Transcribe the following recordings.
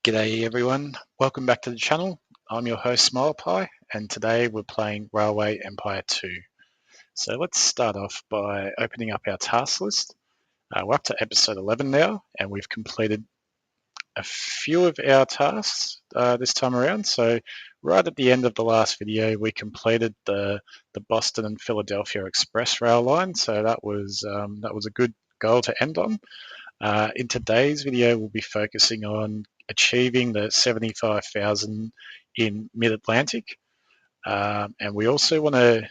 G'day everyone, welcome back to the channel. I'm your host SmilePie and today we're playing Railway Empire 2. So let's start off by opening up our task list. We're up to episode 11 now and we've completed a few of our tasks this time around. So right at the end of the last video we completed the Boston and Philadelphia Express rail line, so that was a good goal to end on. In today's video, we'll be focusing on achieving the 75,000 in Mid-Atlantic. And we also want to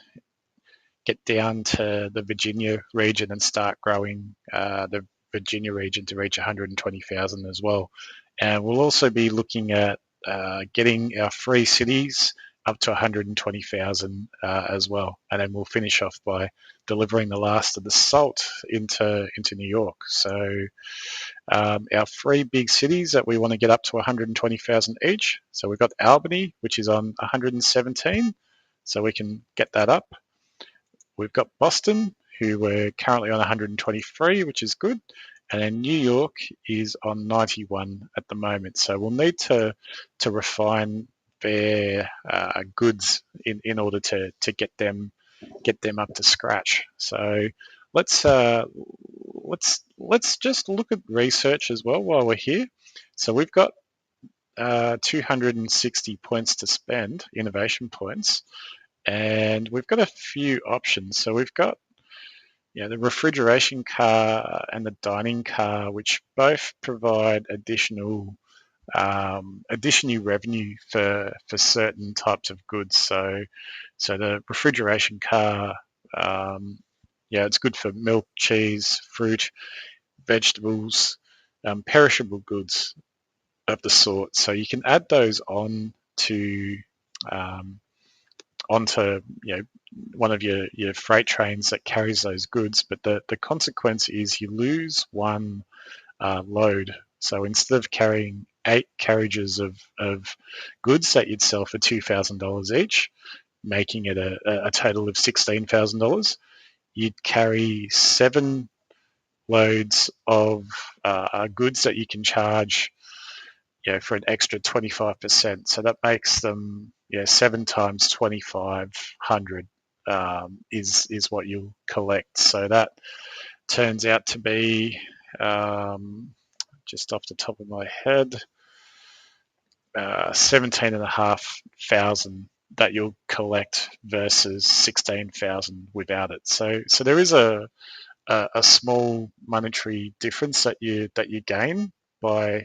get down to the Virginia region and start growing the Virginia region to reach 120,000 as well. And we'll also be looking at getting our free cities up to 120,000 as well. And then we'll finish off by delivering the last of the salt into New York. So our three big cities that we want to get up to 120,000 each. So we've got Albany, which is on 117, so we can get that up. We've got Boston, who we're currently on 123, which is good. And then New York is on 91 at the moment. So we'll need to refine their goods in order to get them up to scratch. So let's just look at research as well while we're here. So we've got 260 points to spend, innovation points, and we've got a few options. So we've got the refrigeration car and the dining car, which both provide additional revenue for certain types of goods. So the refrigeration car, it's good for milk, cheese, fruit, vegetables, perishable goods of the sort. So you can add those on to onto one of your freight trains that carries those goods, but the consequence is you lose one load. So instead of carrying 8 carriages of goods that you'd sell for $2,000 each, making it a total of $16,000, you'd carry 7 loads of goods that you can charge for an extra 25%. So that makes them 7 times 2,500 is what you'll collect. So that turns out to be, just off the top of my head, 17,500 that you'll collect versus 16,000 without it. So there is a small monetary difference that you gain by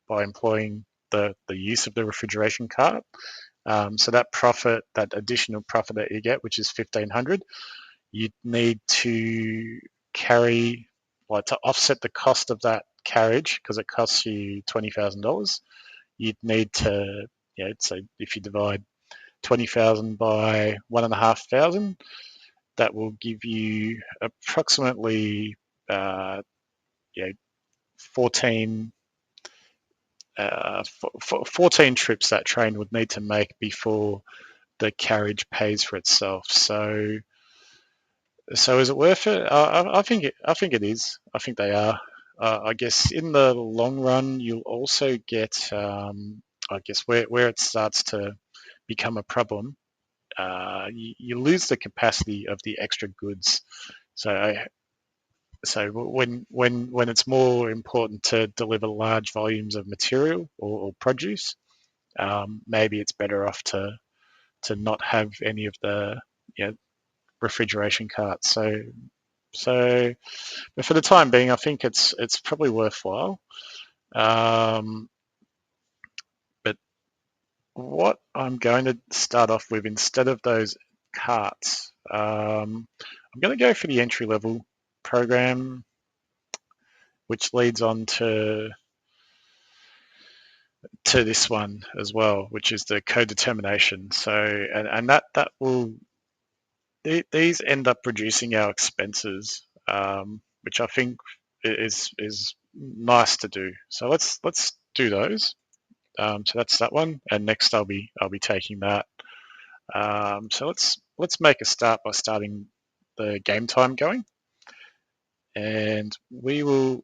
employing the use of the refrigeration cart. So that additional profit that you get, which is 1,500, you need to carry, to offset the cost of that carriage, because it costs you $20,000. You'd need to, so if you divide 20,000 by 1,500, that will give you approximately 14 trips that train would need to make before the carriage pays for itself. So is it worth it? I think it is. I think they are. I guess in the long run, you'll also get, I guess where it starts to become a problem, you lose the capacity of the extra goods. So when it's more important to deliver large volumes of material or produce, maybe it's better off to not have any of the refrigeration carts. So but for the time being, I think it's probably worthwhile. But what I'm going to start off with, instead of those carts, I'm going to go for the entry level program, which leads on to this one as well, which is the co-determination. So and that will, these end up reducing our expenses, which I think is nice to do. So let's do those. So that's that one, and next I'll be taking that. So let's make a start by starting the game time going, and we will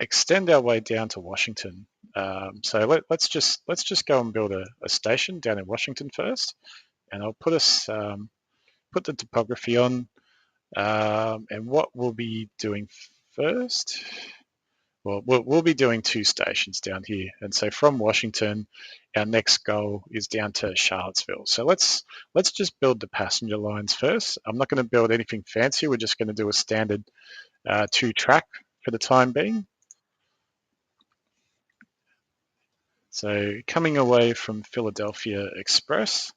extend our way down to Washington. So let's just go and build a station down in Washington first, and I'll put us put the topography on, and what we'll be doing first. Well, we'll be doing two stations down here, and so from Washington, our next goal is down to Charlottesville. So let's just build the passenger lines first. I'm not going to build anything fancy. We're just going to do a standard two-track for the time being. So coming away from Philadelphia Express,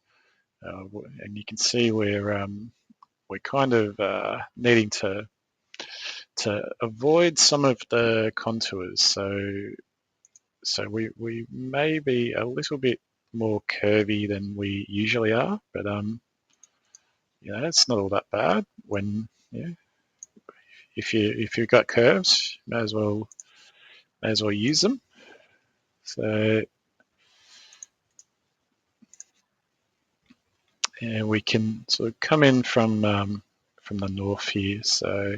and you can see we're kind of needing to avoid some of the contours. So we may be a little bit more curvy than we usually are, but it's not all that bad when if you've got curves, may as well use them. So we can sort of come in from the north here. So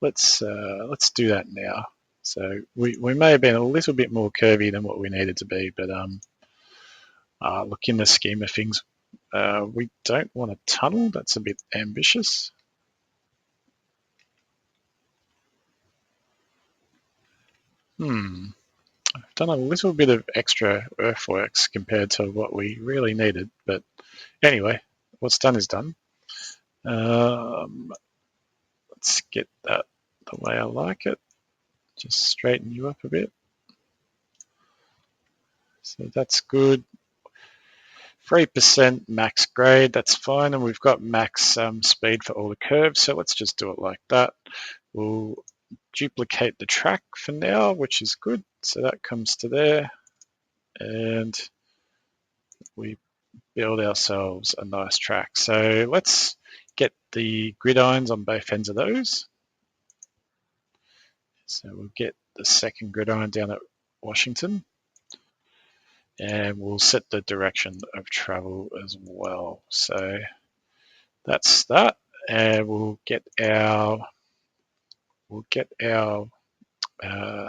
let's do that now. So we may have been a little bit more curvy than what we needed to be, but look, in the scheme of things, we don't want a tunnel. That's a bit ambitious. I've done a little bit of extra earthworks compared to what we really needed, but anyway, what's done is done. Let's get that the way I like it. Just straighten you up a bit. So that's good. 3% max grade, that's fine, and we've got max speed for all the curves, so let's just do it like that. We'll duplicate the track for now, which is good. So that comes to there, and we build ourselves a nice track. So let's get the gridirons on both ends of those. So we'll get the second gridiron down at Washington, and we'll set the direction of travel as well. So that's that, and we'll get our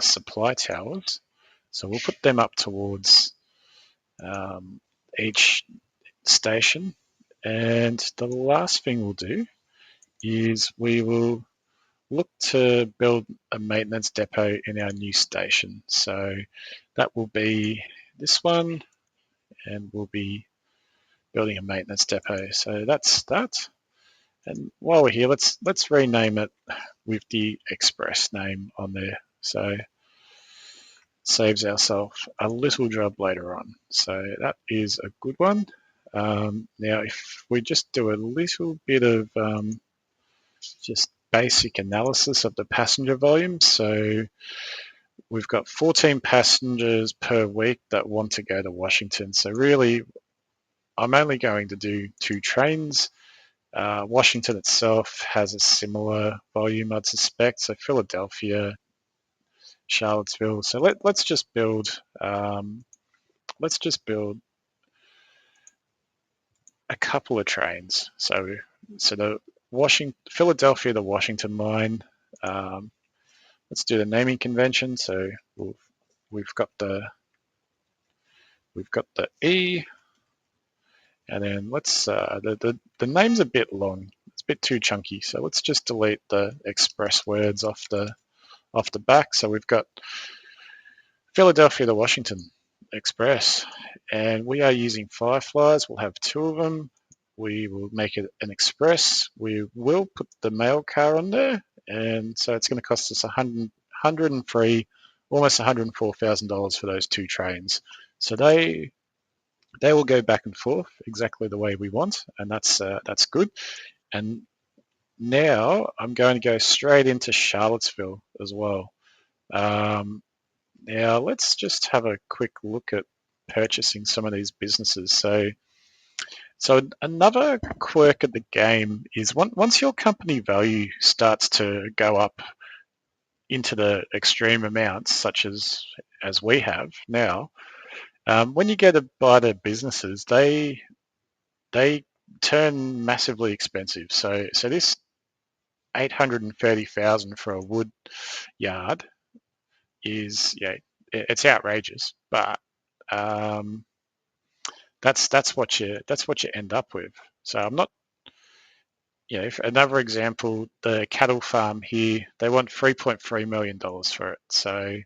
supply towers. So we'll put them up towards each station, and the last thing we'll do is we will look to build a maintenance depot in our new station. So that will be this one, and we'll be building a maintenance depot. So that's that. And while we're here, let's rename it with the Express name on there. So saves ourselves a little job later on. So that is a good one. Now, if we just do a little bit of just basic analysis of the passenger volume. So we've got 14 passengers per week that want to go to Washington. So really, I'm only going to do 2 trains. Washington itself has a similar volume, I'd suspect. So Philadelphia, Charlottesville. So let's just build a couple of trains. So the Philadelphia to Washington line. Let's do the naming convention. So we've got the E, and then let's the name's a bit long. It's a bit too chunky. So let's just delete the express words off the back. So we've got Philadelphia to Washington Express, and we are using Fireflies. We'll have 2 of them. We will make it an express. We will put the mail car on there, and so it's going to cost us almost $104,000 for those 2 trains. So they will go back and forth exactly the way we want, and that's good. And now I'm going to go straight into Charlottesville as well. Now let's just have a quick look at purchasing some of these businesses. So another quirk of the game is once your company value starts to go up into the extreme amounts, such as we have now, when you go to buy their businesses, they turn massively expensive. So this 830,000 for a wood yard is it's outrageous, but that's what you end up with. So I'm not, for another example, the cattle farm here, they want $3.3 million for it. So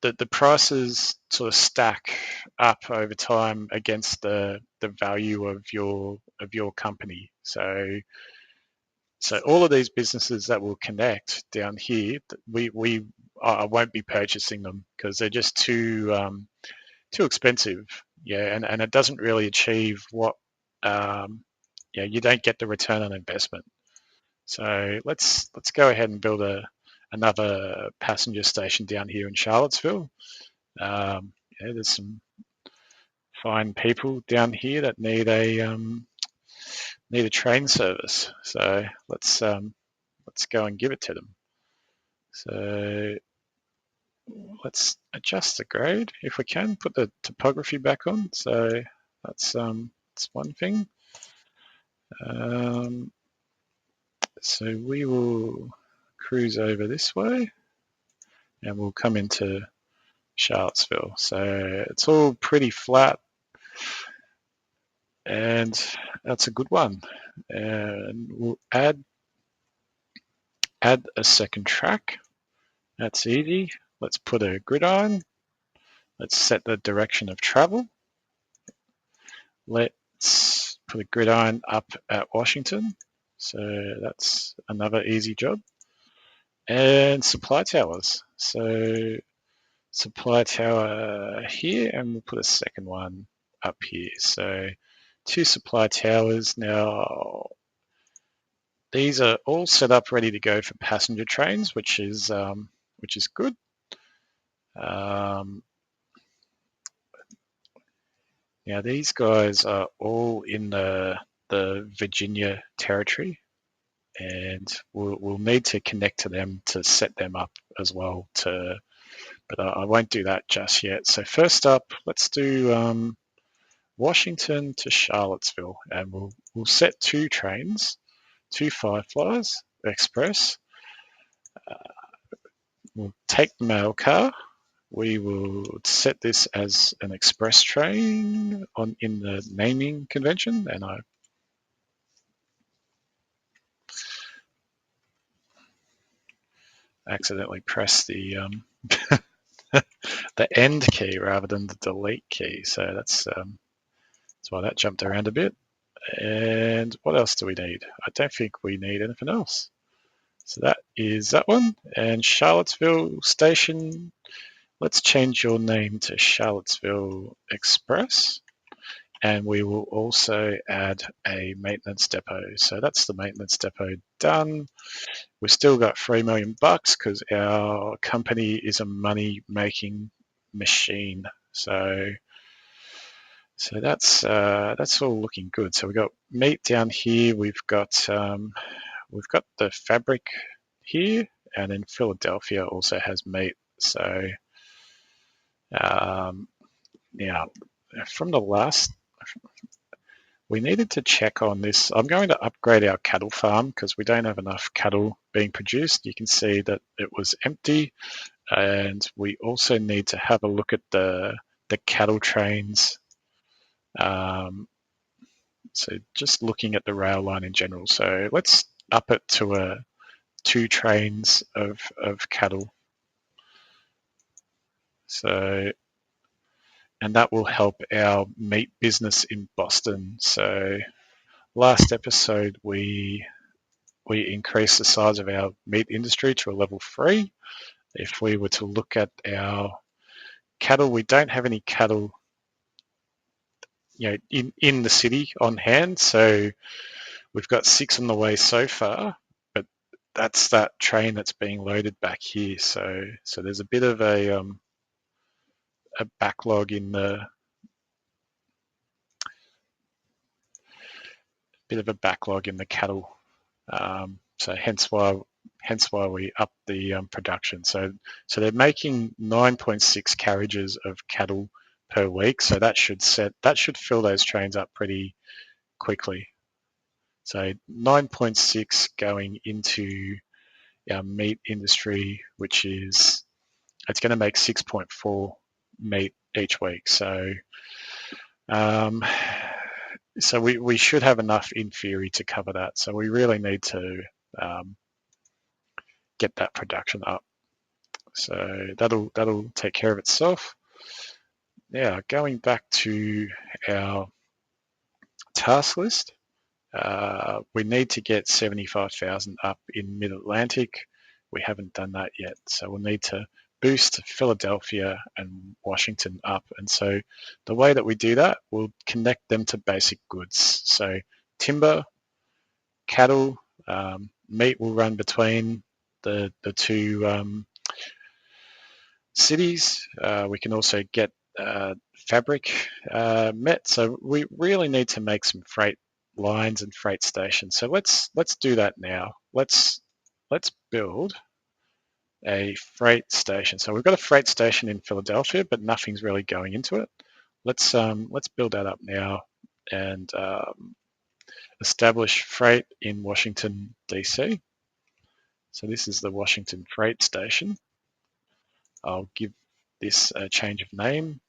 the prices sort of stack up over time against the value of your company. So all of these businesses that will connect down here, we I won't be purchasing them because they're just too expensive. Yeah, and it doesn't really achieve what you don't get the return on investment. So let's go ahead and build another passenger station down here in Charlottesville. There's some fine people down here that need a train service. So let's go and give it to them. So let's adjust the grade if we can. Put the topography back on. So that's one thing. So we will cruise over this way, and we'll come into Charlottesville. So it's all pretty flat, and that's a good one. And we'll add a second track. That's easy. Let's put a gridiron. Let's set the direction of travel. Let's put a gridiron up at Washington. So that's another easy job. And supply towers. So supply tower here, and we'll put a second one up here. So 2 supply towers. Now these are all set up ready to go for passenger trains, which is good. Now these guys are all in the Virginia territory, and we'll need to connect to them to set them up as well. But I won't do that just yet. So first up, let's do Washington to Charlottesville, and we'll set 2 trains, 2 Fireflies Express. We'll take the mail car. We will set this as an express train in the naming convention, and I accidentally pressed the the end key rather than the delete key. So that's why that jumped around a bit. And what else do we need? I don't think we need anything else. So that is that one. And Charlottesville Station, let's change your name to Charlottesville Express. And we will also add a maintenance depot. So that's the maintenance depot done. We've still got $3 million because our company is a money-making machine. So that's all looking good. So we've got meat down here. We've got the fabric here, and then Philadelphia also has meat. So now from the last, we needed to check on this. I'm going to upgrade our cattle farm because we don't have enough cattle being produced. You can see that it was empty, and we also need to have a look at the cattle trains. So just looking at the rail line in general. So let's up it to 2 trains of cattle. So, and that will help our meat business in Boston. So last episode, we increased the size of our meat industry to a level 3. If we were to look at our cattle, we don't have any cattle, in the city on hand. So we've got 6 on the way so far, but that's that train that's being loaded back here. So there's a bit of a backlog in the cattle. So hence why we upped the production. So they're making 9.6 carriages of cattle per week. So that should fill those trains up pretty quickly. So 9.6 going into our meat industry, which is it's going to make 6.4 meat each week. So um, we should have enough in theory to cover that. So we really need to get that production up. So that'll take care of itself. Now, going back to our task list, we need to get 75,000 up in Mid-Atlantic. We haven't done that yet, so we'll need to boost Philadelphia and Washington up. And so the way that we do that, we'll connect them to basic goods. So timber, cattle, meat will run between the two cities. We can also get fabric met. So we really need to make some freight lines and freight stations. So let's do that now. Let's build a freight station. So we've got a freight station in Philadelphia, but nothing's really going into it. Let's build that up now and establish freight in Washington, DC. So this is the Washington Freight Station. I'll give this a change of name,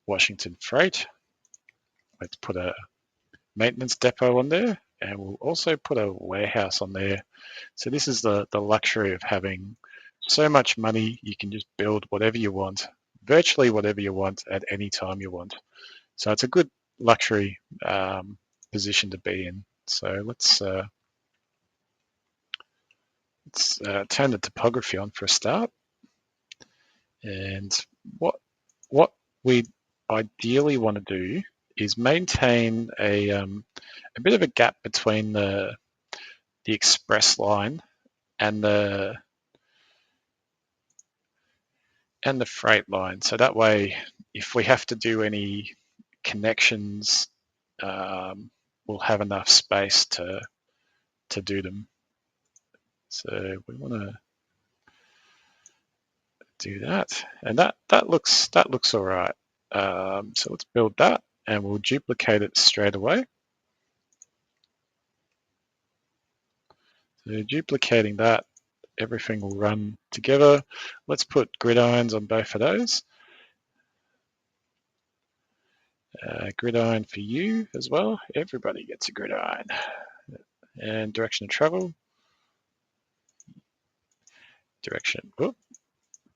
Washington Freight. Let's put a maintenance depot on there, and we'll also put a warehouse on there. So this is the luxury of having so much money. You can just build whatever you want, virtually whatever you want at any time you want. So it's a good luxury position to be in. So let's turn the topography on for a start. And what we ideally want to do is maintain a bit of a gap between the express line and the freight line. So that way, if we have to do any connections, we'll have enough space to do them. So we want to do that, and that looks all right. So let's build that, and we'll duplicate it straight away. So duplicating that, everything will run together. Let's put gridirons on both of those. Gridiron for you as well. Everybody gets a gridiron. And direction of travel.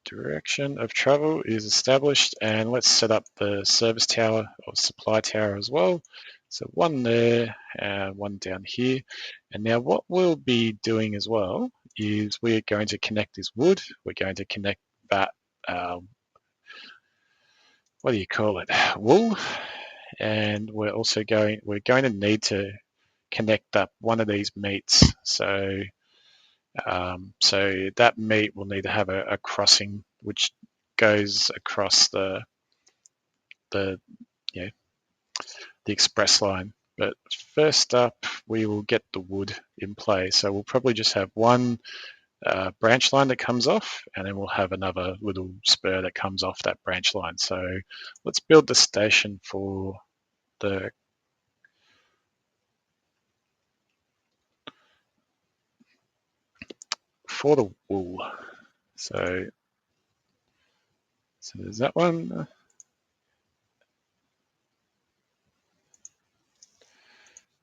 Direction of travel is established, and let's set up the service tower or supply tower as well. So one there, one down here. And now what we'll be doing as well is we're going to connect this wood. We're going to connect that, what do you call it, wool. And we're going to need to connect up one of these meats. So that meat will need to have a crossing which goes across the express line. But first up, we will get the wood in place. So we'll probably just have one branch line that comes off, and then we'll have another little spur that comes off that branch line. So let's build the station for the wool. So there's that one.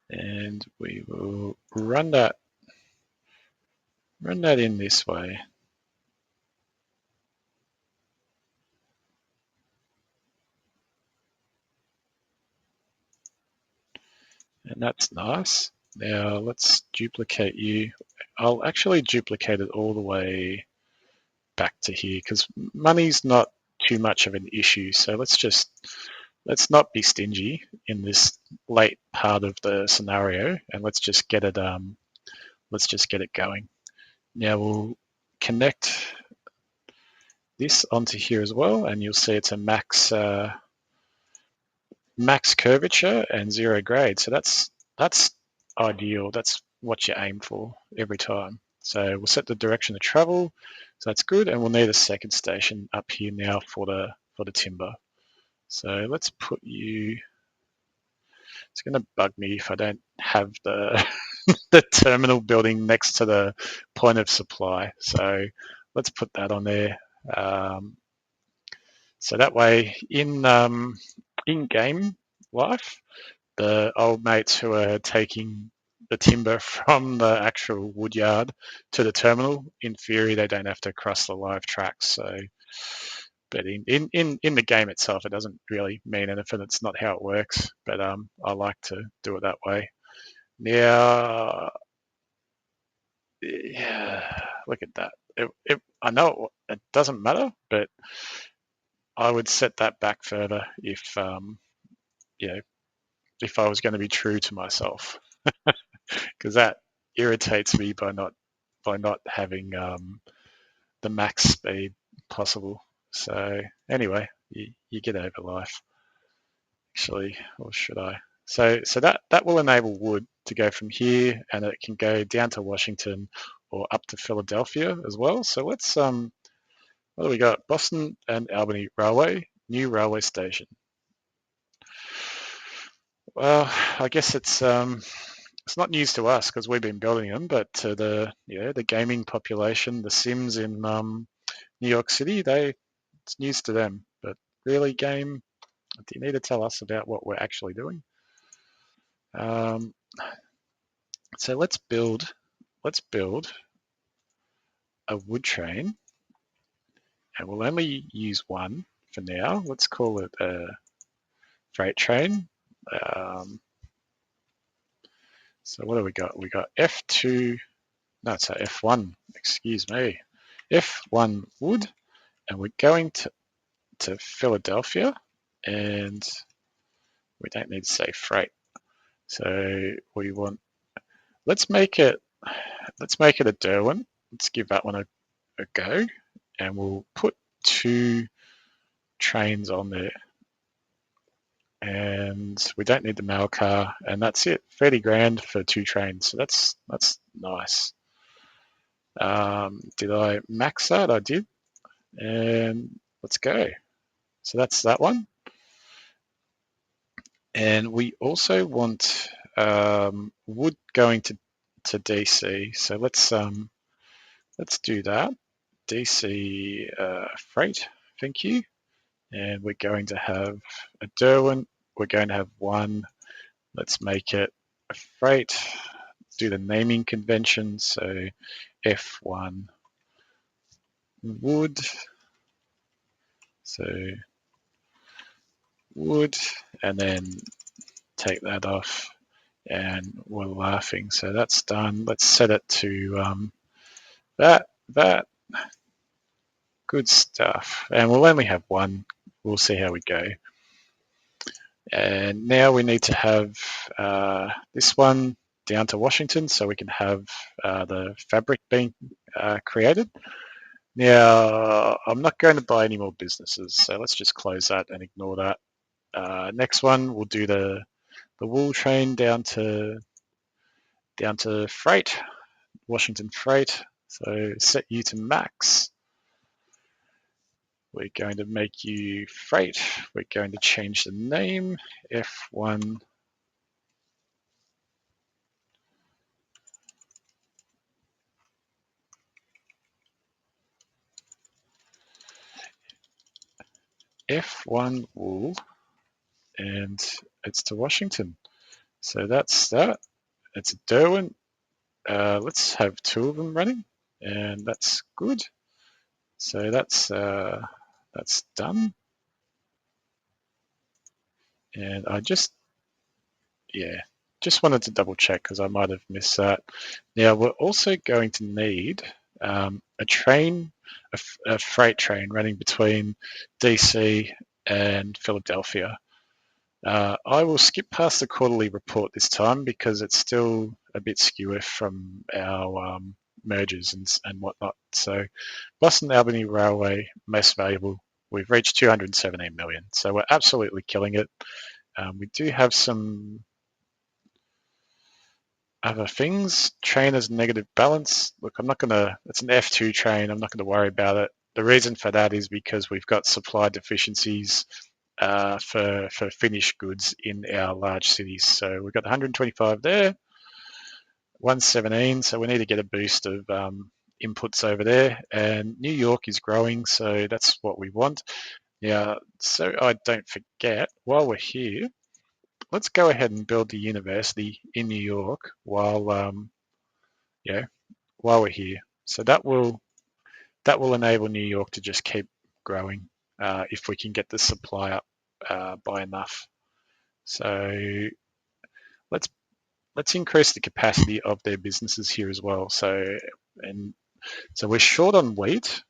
And we will run that in this way. And that's nice. Now let's duplicate you. I'll actually duplicate it all the way back to here because money's not too much of an issue. So let's not be stingy in this late part of the scenario, and let's just get it going. Now we'll connect this onto here as well, and you'll see it's a max curvature and 0 grade. So that's ideal. That's what you aim for every time. So we'll set the direction of travel. So that's good, and we'll need a second station up here now for the timber. So let's put you. It's going to bug me if I don't have the the terminal building next to the point of supply. So let's put that on there. Um, so that way, in game life, the old mates who are taking the timber from the actual wood yard to the terminal, in theory, they don't have to cross the live tracks. So, but in the game itself, it doesn't really mean anything. It's not how it works. But I like to do it that way. Now, yeah, look at that. I know it doesn't matter, but I would set that back further yeah, if I was going to be true to myself, because that irritates me by not having the max speed possible. So anyway, you get over life, actually, or should I? So that will enable wood to go from here, and it can go down to Washington or up to Philadelphia as well. So let's what do we got? Boston and Albany Railway, new railway station. Well, I guess it's not news to us because we've been building them, but to the gaming population, the Sims in New York City, it's news to them. But really, game, do you need to tell us about what we're actually doing? Um, so let's build a wood train, and we'll only use one for now. Let's call it a freight train. Um, so what do we got? We got F2. No, it's a F1. Excuse me. F1 wood, and we're going to Philadelphia, and we don't need to say freight. So we want let's make it a Derwent. Let's give that one a go, and we'll put 2 trains on there. And we don't need the mail car, and that's it. 30 grand for 2 trains. So that's nice. Did I max that? I did. And let's go. So that's that one. And we also want wood going to DC. So let's do that. DC freight, thank you. And we're going to have a Derwent. We're going to have one. Let's make it a freight. Do the naming convention. So F1 wood. So wood, and then take that off. And we're laughing. So that's done. Let's set it to that. Good stuff. And we'll only have one. We'll see how we go. And now we need to have this one down to Washington so we can have the fabric being created. Now, I'm not going to buy any more businesses, so let's just close that and ignore that. Next one, we'll do the wool train down to freight, Washington freight. So set you to max. We're going to make you freight. We're going to change the name, F1 F1 wool, and it's to Washington. So that's that. It's a Derwent. Let's have 2 of them running, and that's good. So that's done. And I just wanted to double check because I might have missed that. Now we're also going to need a train, a freight train running between DC and Philadelphia. I will skip past the quarterly report this time because it's still a bit skewer from our mergers and whatnot. So Boston Albany Railway, most valuable. We've reached 217 million. So we're absolutely killing it. We do have some other things. Trainers negative balance. Look, it's an F2 train. I'm not going to worry about it. The reason for that is because we've got supply deficiencies for finished goods in our large cities. So we've got 125 there. 117, so we need to get a boost of inputs over there. And New York is growing, so that's what we want. Now, so I don't forget, while we're here, let's go ahead and build the university in New York yeah, while we're here. So that will enable New York to just keep growing if we can get the supply up by enough. So let's let's increase the capacity of their businesses here as well. So we're short on wheat,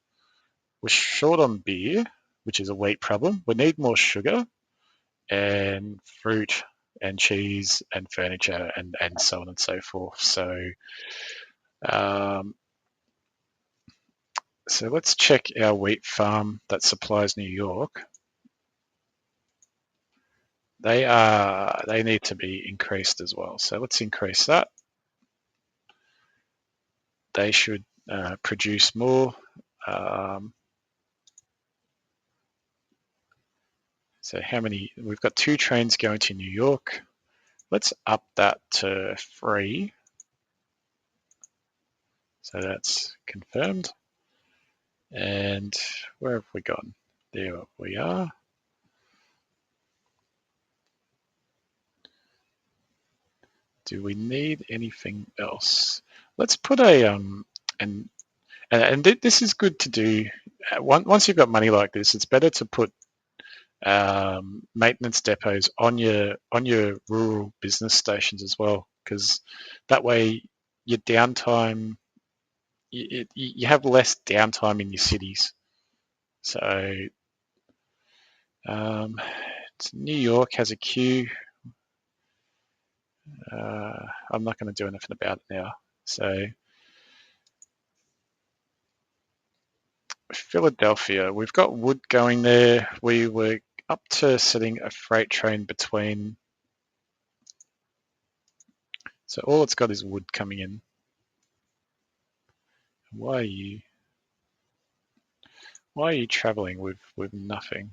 we're short on beer, which is a wheat problem. We need more sugar and fruit and cheese and furniture and so on and so forth. Um, so let's check our wheat farm that supplies New York. They need to be increased as well. So let's increase that. They should produce more. So how many? We've got 2 trains going to New York. Let's up that to 3. So that's confirmed. And where have we gone? There we are. Do we need anything else? Let's put and this is good to do. Once you've got money like this, it's better to put maintenance depots on your rural business stations as well, because that way your downtime, you have less downtime in your cities. So New York has a queue. I'm not going to do anything about it now. So Philadelphia, we've got wood going there. We were up to setting a freight train between. So all it's got is wood coming in. Why are you traveling with nothing?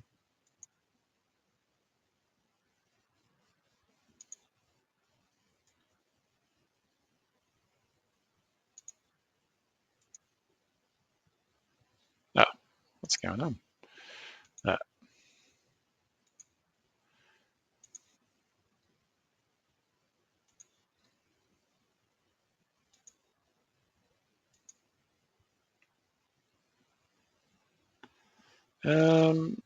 Oh, what's going on? Uh, um,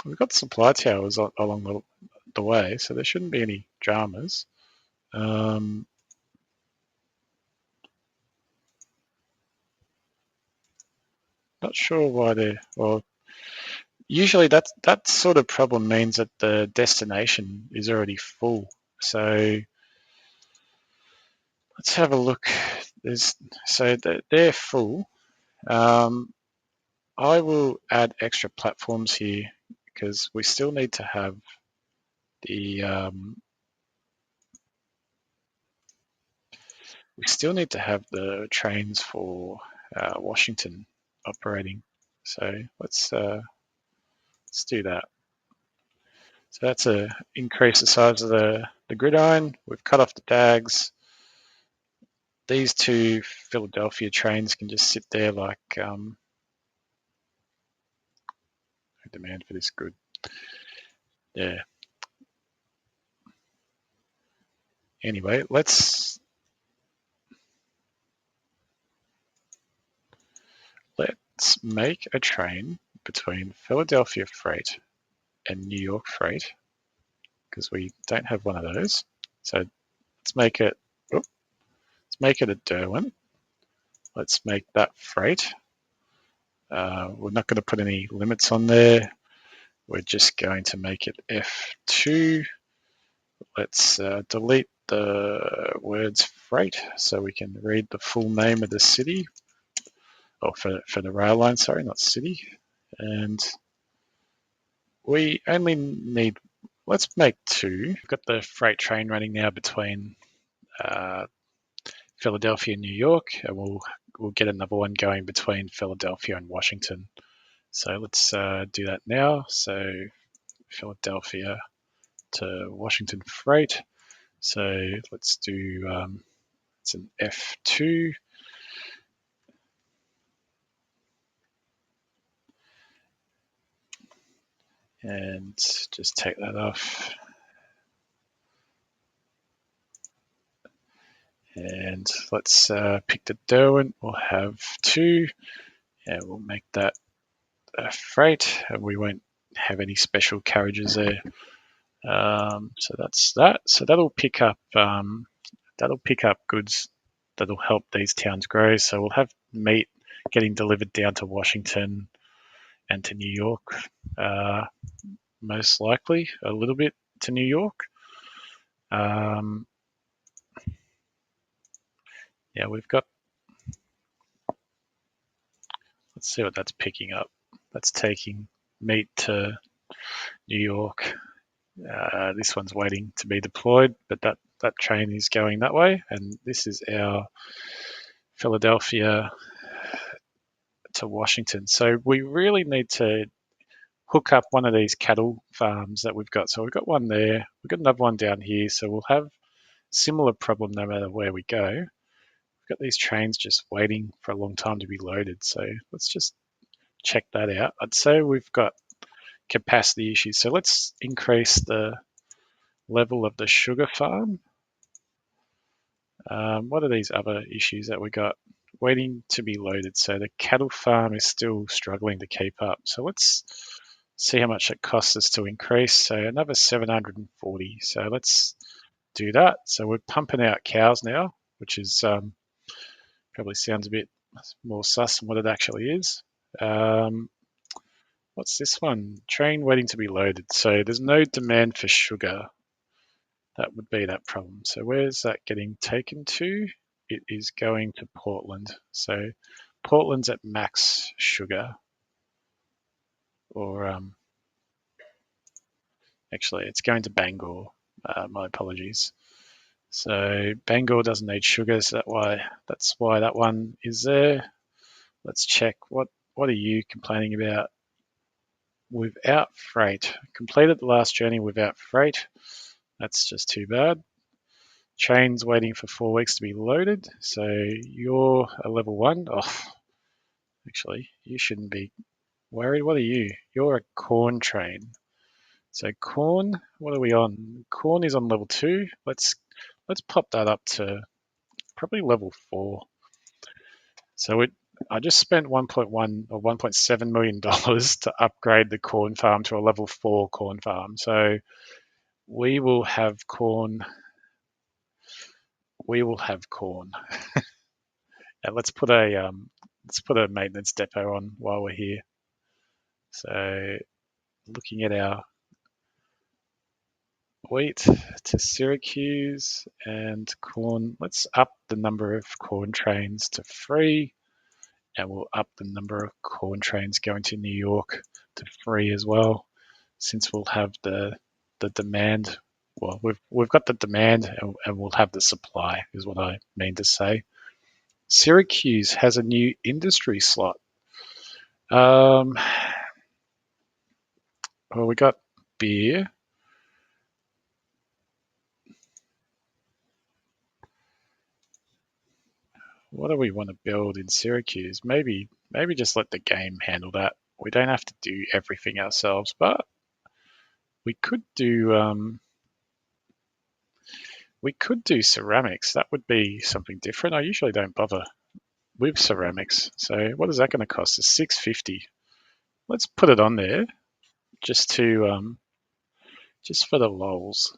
we've got supply towers along the way, so there shouldn't be any dramas. Not sure why they're. Well, usually that sort of problem means that the destination is already full. So let's have a look. They're full. Um, I will add extra platforms here because we still need to have the trains for Washington operating. So let's do that. So that's a increase the size of the gridiron. We've cut off the dags. These 2 Philadelphia trains can just sit there like demand for this good. Yeah. Anyway, let's make a train between Philadelphia Freight and New York Freight because we don't have one of those. So let's make it. Let's make it a Derwent. Let's make that freight. We're not going to put any limits on there. We're just going to make it F2. Let's delete the words freight so we can read the full name of the city, or for the rail line, sorry, not city. And we only need, let's make 2. We've got the freight train running now between Philadelphia and New York, and we'll get another one going between Philadelphia and Washington. So let's do that now. So Philadelphia to Washington Freight. So let's It's an F2. And just take that off. And let's pick the Derwent. We'll have 2. And we'll make that a freight. And we won't have any special carriages there. So that's that. So that'll pick up goods that'll help these towns grow. So we'll have meat getting delivered down to Washington and to New York, most likely a little bit to New York. Yeah, we've got. Let's see what that's picking up. That's taking meat to New York. This one's waiting to be deployed, but that train is going that way, and this is our Philadelphia to Washington. So we really need to hook up one of these cattle farms that we've got. So we've got one there, we've got another one down here, so we'll have similar problem no matter where we go. We've got these trains just waiting for a long time to be loaded, so let's just check that out. I'd say we've got capacity issues, so let's increase the level of the sugar farm. What are these other issues that we got? Waiting to be loaded. So the cattle farm is still struggling to keep up. So let's see how much it costs us to increase. So another 740. So let's do that. So we're pumping out cows now, which is probably sounds a bit more sus than what it actually is. What's this one? Train waiting to be loaded. So there's no demand for sugar. That would be that problem. So where's that getting taken to? It is going to Portland. So Portland's at max sugar. Or actually, it's going to Bangor. My apologies. So Bangor doesn't need sugar, so that's why that one is there. Let's check what are you complaining about? Without freight. Completed the last journey without freight. That's just too bad. Train's waiting for 4 weeks to be loaded. So you're a level 1. Oh, actually, you shouldn't be worried. What are you? You're a corn train. So corn, what are we on? Corn is on level 2. Let's pop that up to probably level 4. So I just spent 1.1 or 1.7 million dollars to upgrade the corn farm to a level 4 corn farm. So we will have corn. We will have corn. And let's put a maintenance depot on while we're here. So looking at our wheat to Syracuse and corn. Let's up the number of corn trains to 3, and we'll up the number of corn trains going to New York to 3 as well, since we'll have the demand. Well, we've got the demand and we'll have the supply, is what I mean to say. Syracuse has a new industry slot. Well, we got beer. What do we want to build in Syracuse? Maybe just let the game handle that. We don't have to do everything ourselves, but we could do ceramics. That would be something different. I usually don't bother with ceramics. So what is that going to cost us? $650. Let's put it on there just to just for the lols.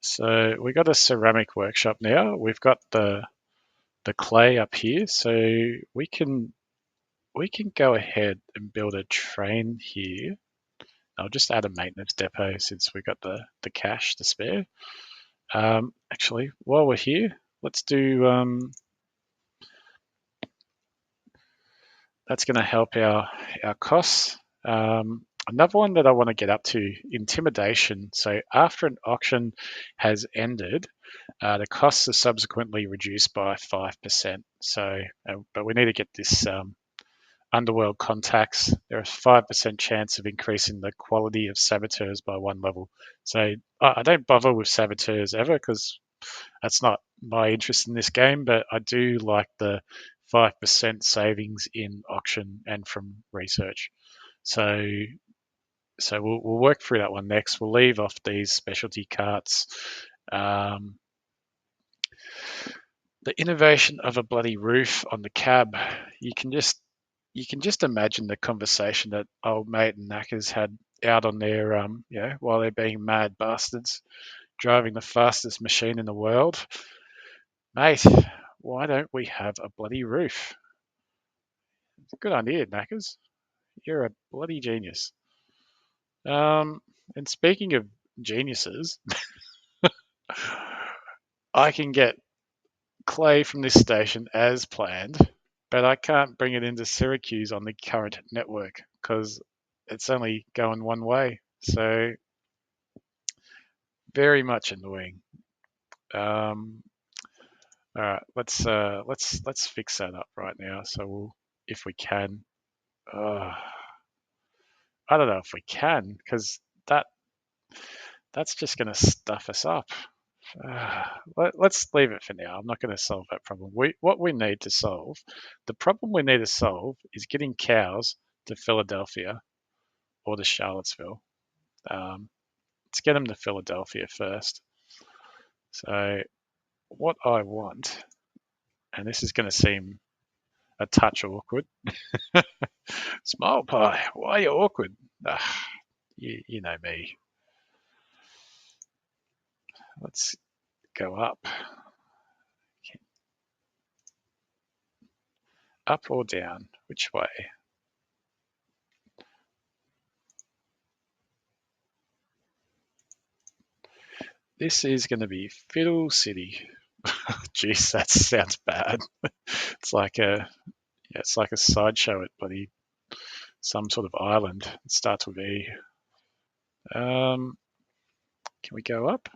So we got a ceramic workshop now. We've got the clay up here, so we can go ahead and build a train here. I'll just add a maintenance depot since we've got the cash to spare. Actually, while we're here, let's do that's going to help our costs. Another one that I want to get up to, intimidation. So after an auction has ended, the costs are subsequently reduced by 5%. So, but we need to get this underworld contacts. There is 5% chance of increasing the quality of saboteurs by 1 level. So I don't bother with saboteurs ever because That's not my interest in this game, but I do like the 5% savings in auction and from research. So we'll work through that one next. We'll leave off these specialty carts. Um, the innovation of a bloody roof on the cab. You can just imagine the conversation that old mate and Knackers had out on their while they're being mad bastards driving the fastest machine in the world. Mate, why don't we have a bloody roof? It's a good idea, Knackers. You're a bloody genius. And speaking of geniuses, I can get clay from this station as planned, but I can't bring it into Syracuse on the current network because it's only going one way. So very much annoying. Um, all right, let's fix that up right now. So if we can, uh, I don't know if we can because that that's just going to stuff us up. Let's leave it for now. I'm not going to solve that problem. What we need to solve, the problem we need to solve is getting cows to Philadelphia or to Charlottesville. Let's get them to Philadelphia first. So what I want, and this is going to seem a touch awkward. Smile pie, why are you awkward? You know me. Let's go up. Up or down? Which way? This is going to be Fiddle City. Jeez, that sounds bad. It's like a sideshow at bloody some sort of island. It starts with E. Can we go up?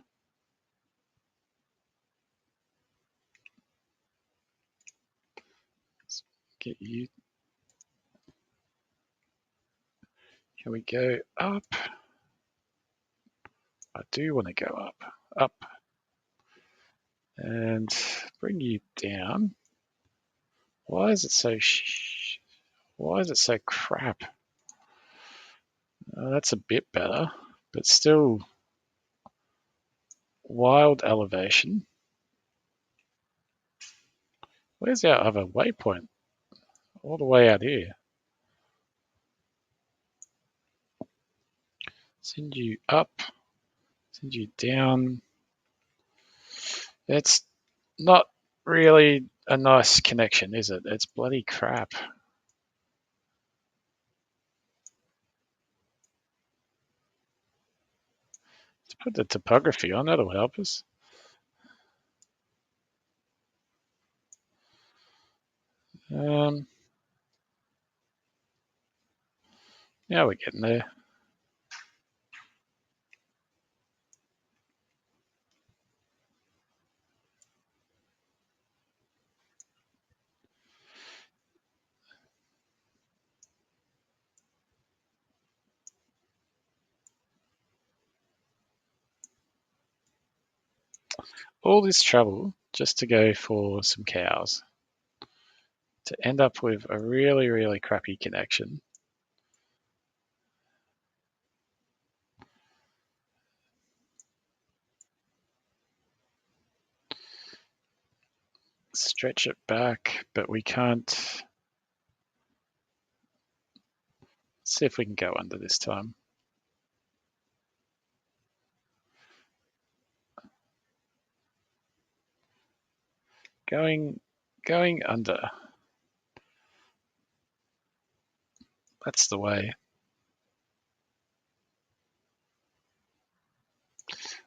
Let's get you. Can we go up? I do want to go up, and bring you down. Why is it so? Why is it so crap? That's a bit better, but still wild elevation. Where's our other waypoint? All the way out here. Send you up, send you down. It's not really a nice connection, is it? It's bloody crap. Let's put the topography on, that'll help us. Yeah, we're getting there. All this trouble just to go for some cows. To end up with a really, really crappy connection. Stretch it back, but we can't. Let's see if we can go under this time. Going under. That's the way.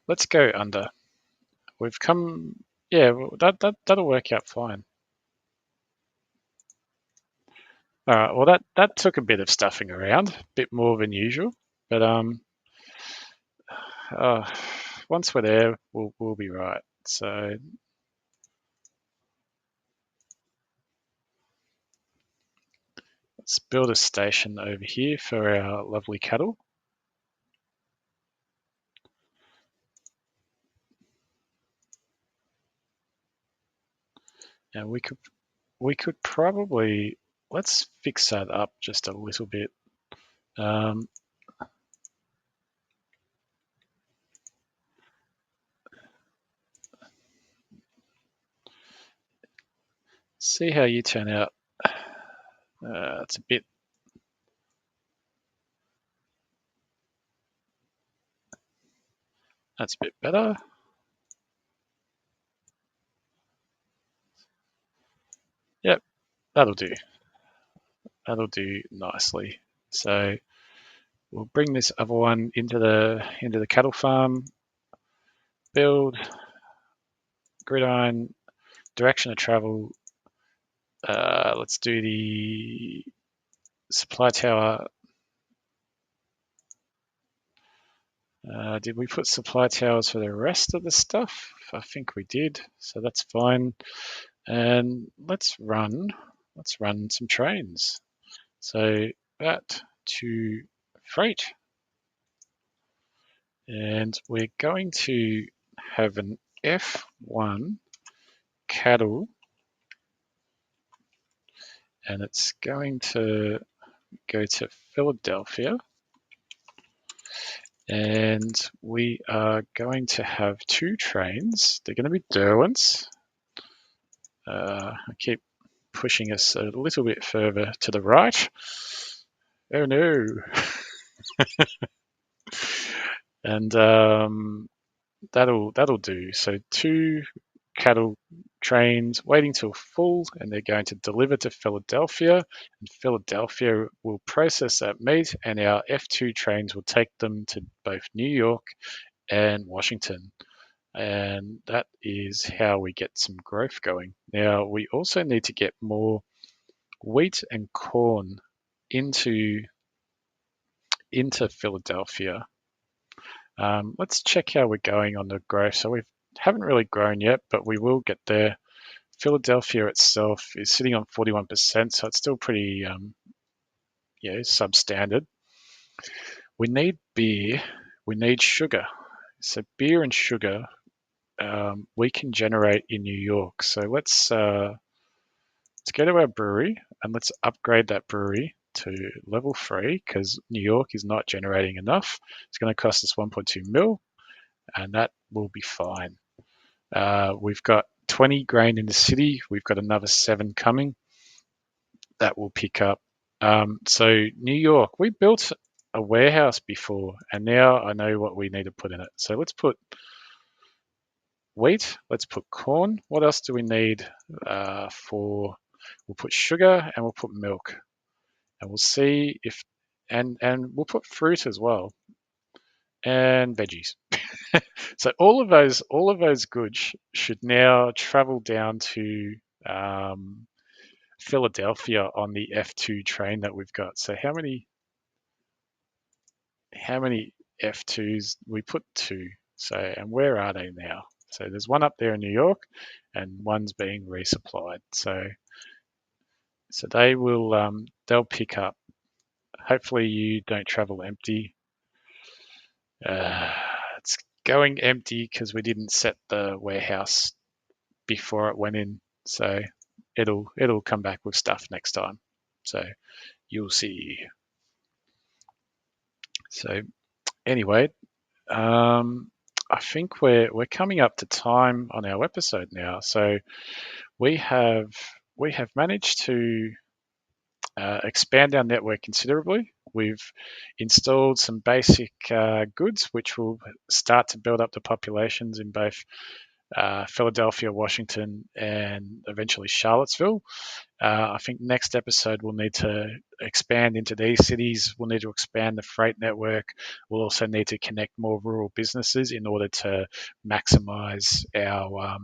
Let's go under. We've come. Yeah, that'll work out fine. All right. Well, that took a bit of stuffing around, a bit more than usual, but once we're there, we'll be right. So let's build a station over here for our lovely cattle. And we could probably, let's fix that up just a little bit. See how you turn out. It's a bit. That's a bit better. Yep, that'll do. That'll do nicely. So we'll bring this other one into the cattle farm. Build, gridiron, direction of travel. Let's do the supply tower. Did we put supply towers for the rest of the stuff? I think we did, so that's fine. And let's run some trains. So that to freight, and we're going to have an F1 cattle, and it's going to go to Philadelphia, and we are going to have 2 trains. They're going to be Derwents. I keep pushing us a little bit further to the right. Oh no. And that'll do. So 2 cattle trains waiting till full, and they're going to deliver to Philadelphia, and Philadelphia will process that meat, and our F2 trains will take them to both New York and Washington. And that is how we get some growth going. Now, we also need to get more wheat and corn into Philadelphia. Let's check how we're going on the growth. So we haven't really grown yet, but we will get there. Philadelphia itself is sitting on 41%, so it's still pretty, substandard. We need beer. We need sugar. So beer and sugar we can generate in New York. So let's go to our brewery and let's upgrade that brewery to level 3 because New York is not generating enough. It's going to cost us 1.2 mil, and that will be fine. We've got 20 grain in the city. We've got another 7 coming. That will pick up. So New York, we built a warehouse before, and now I know what we need to put in it. So let's put wheat. Let's put corn. What else do we need for? We'll put sugar and we'll put milk, and we'll see if, and we'll put fruit as well, and veggies. So all of those goods should now travel down to Philadelphia on the F2 train that we've got. So how many F2s? We put 2. So, and where are they now? So there's one up there in New York, and one's being resupplied. So they'll pick up. Hopefully you don't travel empty. It's going empty because we didn't set the warehouse before it went in. So it'll come back with stuff next time. So you'll see. So anyway, I think we're coming up to time on our episode now. So we have managed to expand our network considerably. We've installed some basic goods, which will start to build up the populations in both Philadelphia, Washington, and eventually Charlottesville. I think next episode we'll need to expand into these cities. We'll need to expand the freight network. We'll also need to connect more rural businesses in order to maximize our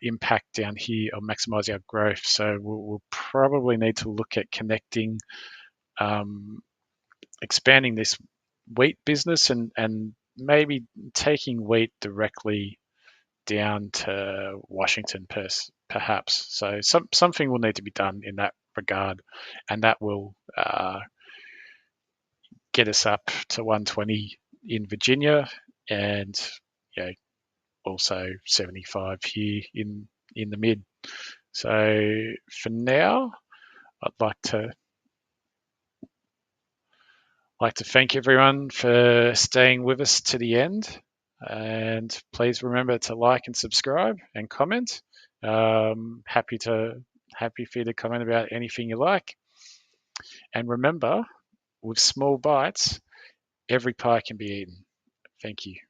impact down here or maximize our growth. So we'll probably need to look at connecting, expanding this wheat business and maybe taking wheat directly down to Washington, perhaps. So something will need to be done in that regard, and that will get us up to 120 in Virginia, and also 75 here in the mid. So for now, I'd like to thank everyone for staying with us to the end. And please remember to like and subscribe and comment. Happy for you to comment about anything you like. And remember, with small bites, every pie can be eaten. Thank you.